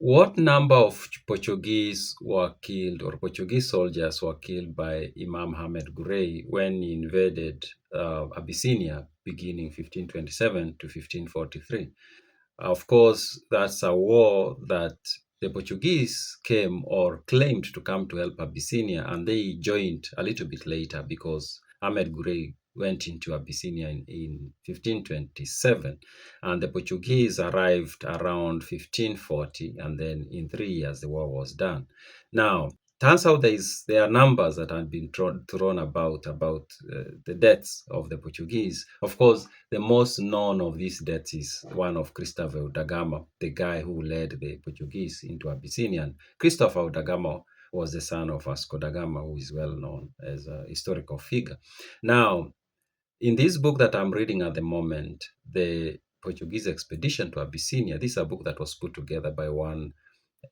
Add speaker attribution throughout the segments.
Speaker 1: what number of Portuguese were killed, or Portuguese soldiers were killed by Imam Ahmed Gurey when he invaded Abyssinia beginning 1527 to 1543? Of course, that's a war that the Portuguese came or claimed to come to help Abyssinia, and they joined a little bit later because Ahmed Gurey went into Abyssinia in 1527, and the Portuguese arrived around 1540, and then in 3 years the war was done. Now, turns out there are numbers that have been thrown about the deaths of the Portuguese. Of course, the most known of these deaths is one of Christopher da Gama, the guy who led the Portuguese into Abyssinia. Christopher da Gama was the son of Vasco da Gama, who is well known as a historical figure. Now, in this book that I'm reading at the moment, the Portuguese expedition to Abyssinia, this is a book that was put together by one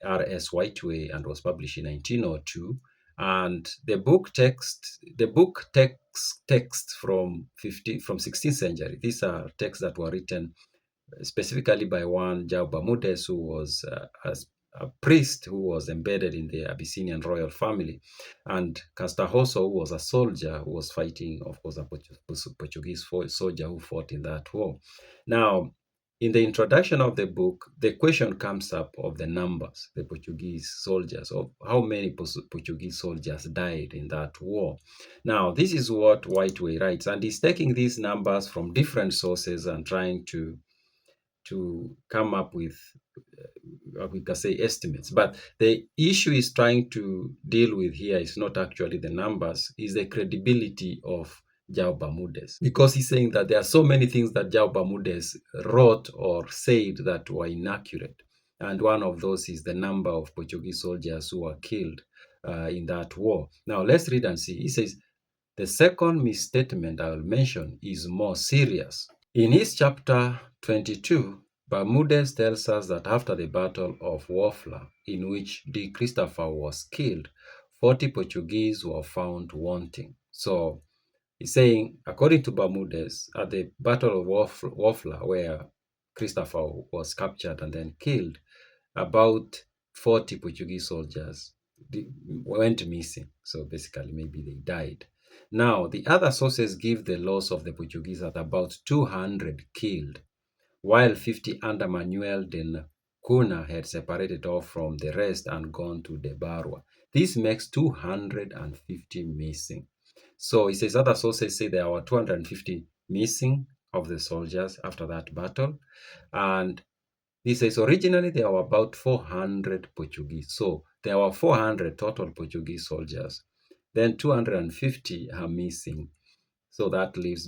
Speaker 1: R.S. Whiteway and was published in 1902. And the book takes texts from 16th century. These are texts that were written specifically by one João Bermudez, who was a priest who was embedded in the Abyssinian royal family, and Castahoso, who was a soldier who was fighting, of course, a Portuguese soldier who fought in that war. Now, in the introduction of the book, the question comes up of the numbers, the Portuguese soldiers, of how many Portuguese soldiers died in that war. Now, this is what Whiteway writes, and he's taking these numbers from different sources and trying to come up with, we can say, estimates. But the issue is trying to deal with here is not actually the numbers, is the credibility of João Bermudez, because he's saying that there are so many things that João Bermudez wrote or said that were inaccurate. And one of those is the number of Portuguese soldiers who were killed in that war. Now, let's read and see. He says, the second misstatement I will mention is more serious. In his chapter 22, Bermudez tells us that after the Battle of Wafla, in which D. Christopher was killed, 40 Portuguese were found wanting. So he's saying, according to Bermudez, at the Battle of Wafla, where Christopher was captured and then killed, about 40 Portuguese soldiers went missing. So basically, maybe they died. Now, the other sources give the loss of the Portuguese at about 200 killed, while 50 under Manuel de Cunha had separated off from the rest and gone to the Barwa. This makes 250 missing. So he says other sources say there were 250 missing of the soldiers after that battle. And he says originally there were about 400 Portuguese. So there were 400 total Portuguese soldiers. Then 250 are missing. So that leaves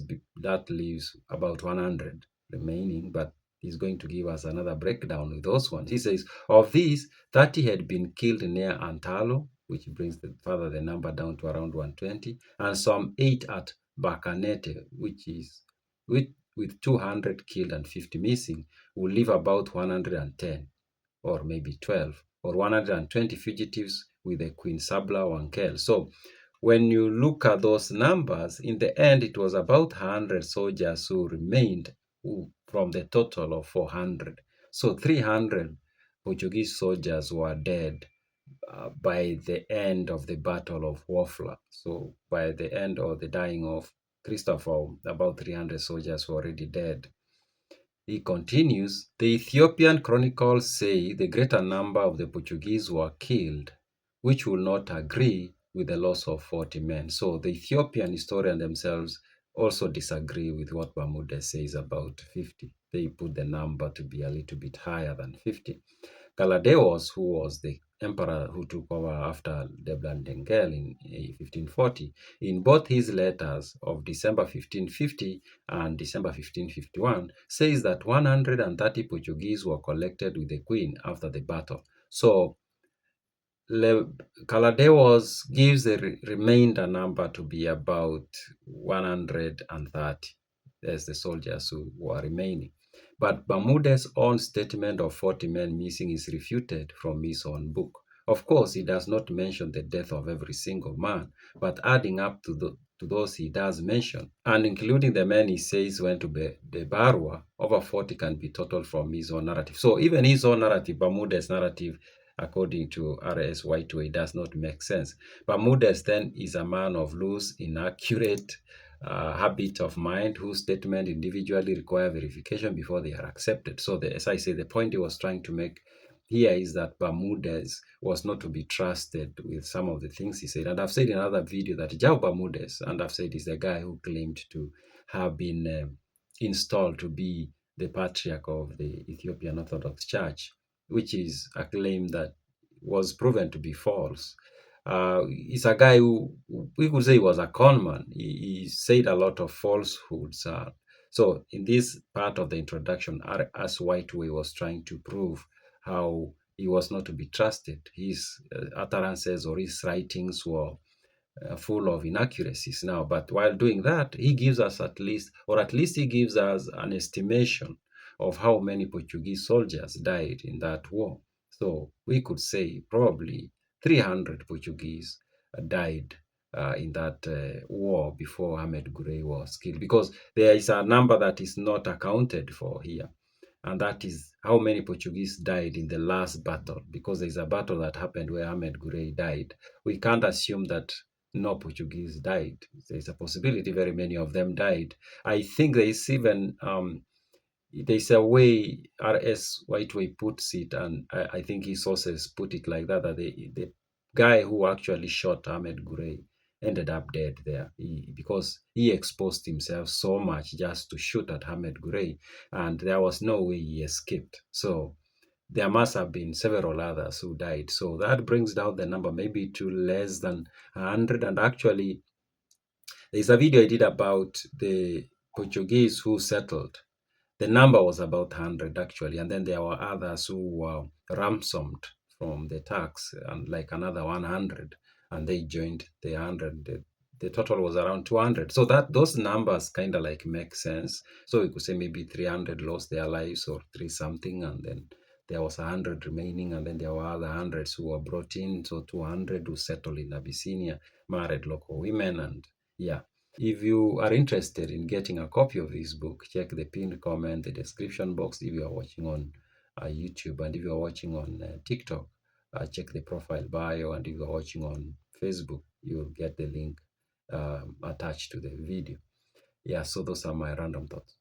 Speaker 1: about 100 remaining, but he's going to give us another breakdown with those ones. He says, of these, 30 had been killed near Antalo, which brings the number down to around 120, and some 8 at Bacanete, which is with 200 killed and 50 missing, will leave about 110, or maybe 12, or 120 fugitives with the Queen Sabla Wankel. So when you look at those numbers, in the end, it was about 100 soldiers who remained from the total of 400. So 300 Portuguese soldiers were dead by the end of the Battle of Wafla. So by the end of the dying of Christopher, about 300 soldiers were already dead. He continues, the Ethiopian chronicles say the greater number of the Portuguese were killed, which will not agree with the loss of 40 men. So the Ethiopian historians themselves also disagree with what Bermudez says about 50. They put the number to be a little bit higher than 50. Galadeos, who was the emperor who took over after Deblandengel in 1540, in both his letters of December 1550 and December 1551, says that 130 Portuguese were collected with the queen after the battle. So Caladeos gives the remainder number to be about 130 as the soldiers who were remaining. But Bermudez's own statement of 40 men missing is refuted from his own book. Of course, he does not mention the death of every single man, but adding up to to those he does mention. And including the men he says went to the Barwa, over 40 can be totaled from his own narrative. So even his own narrative, Bermudez narrative, according to R.S. Whiteway, does not make sense. Bermudez then is a man of loose, inaccurate habit of mind, whose statement individually require verification before they are accepted. So as I say, the point he was trying to make here is that Bermudez was not to be trusted with some of the things he said. And I've said in another video that João Bermudez, and I've said, is the guy who claimed to have been installed to be the patriarch of the Ethiopian Orthodox Church, which is a claim that was proven to be false. He's a guy who, we could say, he was a conman. He said a lot of falsehoods. So in this part of the introduction, as Whiteway was trying to prove how he was not to be trusted. His utterances or his writings were full of inaccuracies now. But while doing that, he gives us at least he gives us an estimation of how many Portuguese soldiers died in that war. So we could say probably 300 Portuguese died in that war before Ahmed Gurey was killed, because there is a number that is not accounted for here. And that is how many Portuguese died in the last battle, because there's a battle that happened where Ahmed Gurey died. We can't assume that no Portuguese died. There's a possibility very many of them died. I think there is even there's a way R.S. Whiteway puts it, and I think his sources put it like that, that the guy who actually shot Ahmed Gurey ended up dead there, because he exposed himself so much just to shoot at Ahmed Gurey, and there was no way he escaped. So there must have been several others who died. So that brings down the number maybe to less than 100. And actually, there's a video I did about the Portuguese who settled. The number was about 100 actually, and then there were others who were ransomed from the Turks, and like another 100, and they joined the 100. The total was around 200. So that those numbers kind of like make sense. So we could say maybe 300 lost their lives, or three something, and then there was 100 remaining, and then there were other hundreds who were brought in. So 200 who settled in Abyssinia, married local women, and yeah. If you are interested in getting a copy of this book, check the pinned comment, the description box if you are watching on YouTube, and if you are watching on TikTok, check the profile bio, and if you are watching on Facebook, you'll get the link attached to the video. Yeah, so those are my random thoughts.